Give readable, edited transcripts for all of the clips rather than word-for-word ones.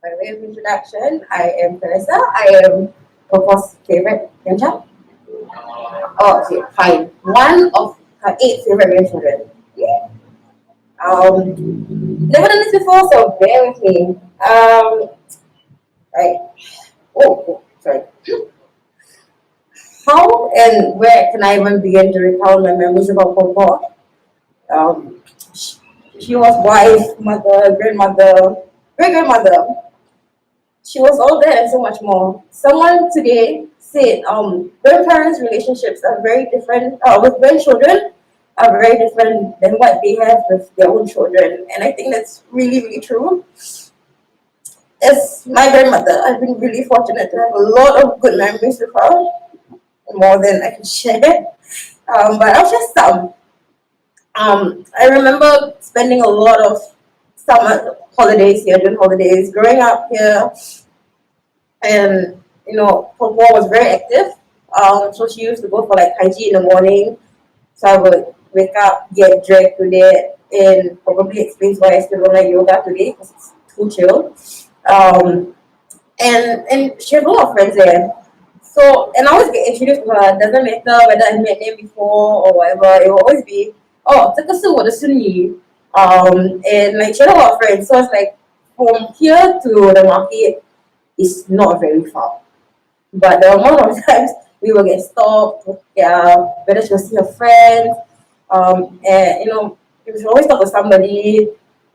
By way of introduction, I am Clarissa. I am Coco's favorite grandchild. Oh, okay, fine. One of her eight favorite grandchildren. Never done this before, so bear with me. Right. Sorry. How and where can I even begin to recount my memories about Coco? Um, she was wife, mother, grandmother, great grandmother. She was all that and so much more. Someone today said grandparents' relationships are very different with grandchildren are very different than what they have with their own children. And I think that's really, really true. As my grandmother, I've been really fortunate to have a lot of good memories with her, more than I can share. But I'll share some. I remember spending a lot of summer holidays here, during holidays, growing up here, and Popo was very active. So she used to go for like hygiene in the morning. So I would wake up, get dragged to that, and probably explains why I still don't like yoga today because it's too chill. Um, and she had a lot of friends there. So and I always get introduced to her. Doesn't matter whether I met them before or whatever. It will always be, oh, 这个是我的孙女. And like she had a lot of friends. So it's like from here to the market is not very far. But the amount of times we will get stopped, whether she'll see her friends, and we should always talk to somebody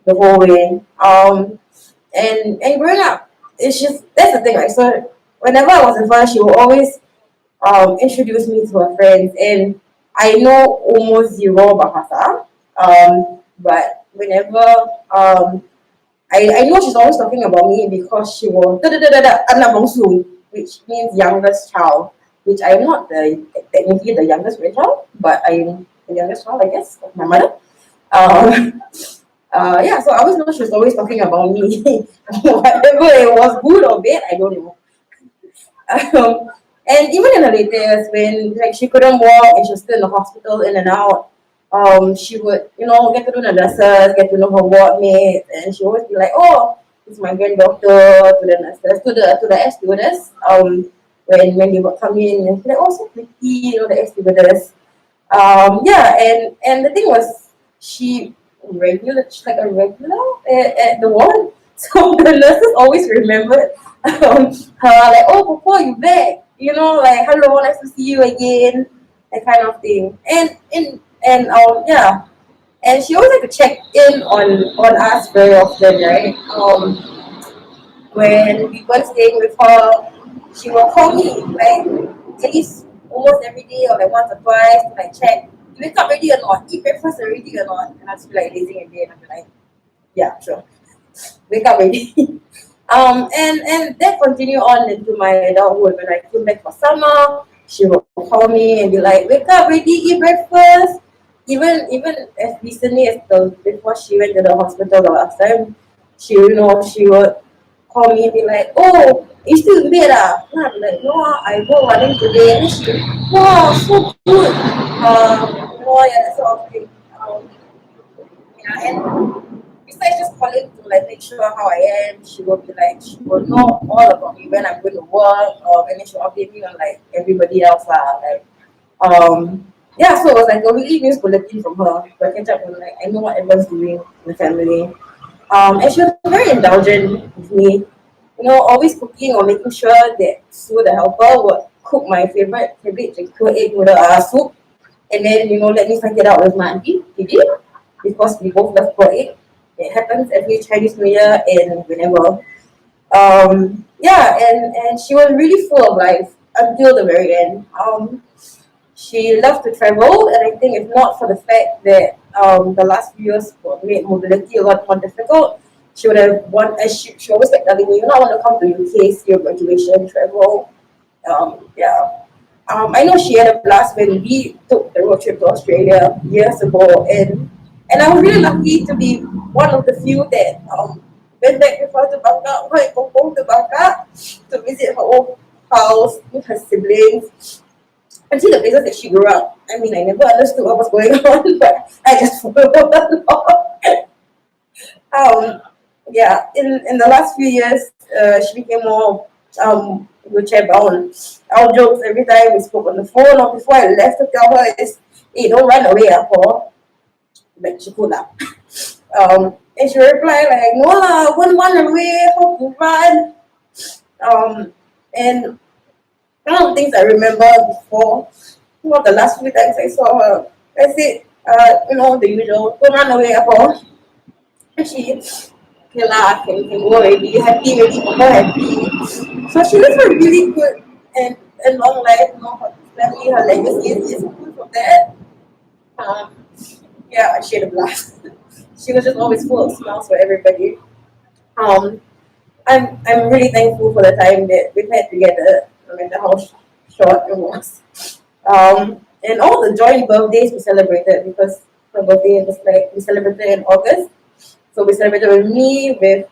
the whole way. And growing up, it's just that's the thing, right? So whenever I was in front, she would always introduce me to her friends, and I know almost zero Bahasa. But whenever I know she's always talking about me because she will anak bongsu, which means youngest child, which I'm not technically the youngest grandchild, but I'm the youngest child, I guess, of my mother. Yeah, so I always know she's always talking about me. Whatever it was, good or bad, I don't know. And even in her later years, when like she couldn't walk and she was still in the hospital, in and out, she would, get to know the nurses, get to know her ward mates, and she always be like, "Oh, it's my granddaughter," to the nurses, to the air stewardess. When they would come in and be like, "Oh, so pretty," the air stewardess. Yeah, and the thing was, she's like a regular at the ward. So the nurses always remembered her, like, "Oh, Popo, you back?" Like, "Hello, nice to see you again," that kind of thing. Yeah, and she always like to check in on us very often, right? When we were staying with her, she will call me like at least almost every day or like once or twice to like check, "You wake up already or not? Eat breakfast already or not?" And I'll just be like lazing again. I'll be like, "Yeah, sure. Wake up already." And that continued on into my adulthood. When I came back for summer, she would call me and be like, "Wake up already, eat breakfast." Even as recently as before she went to the hospital the last time, she would call me and be like, "Oh, you still in bed ah?" And I'm like, "No, I go running today." And she, "Wow, so good." Yeah, that sort of thing. Yeah, and besides just calling to like make sure how I am, she will know all about me when I'm going to work, and then she'll update me on like everybody else like yeah, so it was like a weekly news bulletin from her. So I catch up on like I know what everyone's doing in the family. And she was very indulgent with me, always cooking or making sure that Sue the helper would cook my favorite cabbage and quail egg noodle soup, and then let me fight it out with my auntie Gigi because we both love quail egg. It happens every Chinese New Year and whenever. Yeah, and she was really full of life until the very end. She loved to travel, and I think if not for the fact that the last few years made mobility a lot more difficult, she would have she always kept telling me, "I want to come to UK, see your graduation, travel." Yeah. I know she had a blast when we took the road trip to Australia years ago, and I was really lucky to be one of the few that went back with her to Bangkok, her and Kong to Bangkok to visit her old house with her siblings and see the places that she grew up. I mean, I never understood what was going on, but I just followed along. Yeah, in the last few years, she became more wheelchair bound. Our jokes every time we spoke on the phone or before I left to tell her is, hey, don't run away, Paul. But she could not. And she replied like, no lah, I wouldn't run away, how to run? And one of the things I remember before, one of the last few times I saw her, I said, the usual, don't run away, Paul. And she, okay lah, can go already, happy already, more happy. So she lives a really good and long life, her family, her legacy is proof of that. Um, yeah, she had a blast. She was just always full of smiles for everybody. Um, I'm really thankful for the time that we've had together, no matter how short it was. And all the joint birthdays we celebrated because her birthday was like we celebrated in August. So we celebrated with me, with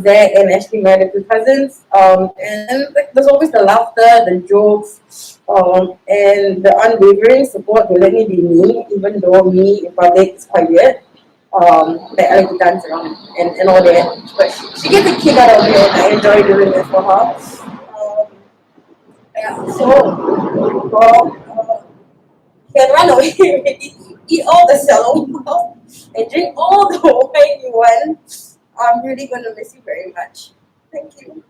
Zach and Ashley, my other two cousins. And like, there's always the laughter, the jokes, and the unwavering support to let me be me, even though me in public is quite weird. Like I like to dance around and all that. But she gets a kick out of it and I enjoy doing it for her. Yeah, so can run away already, eat all the shallow and drink all the wine you want. I'm really gonna miss you very much. Thank you.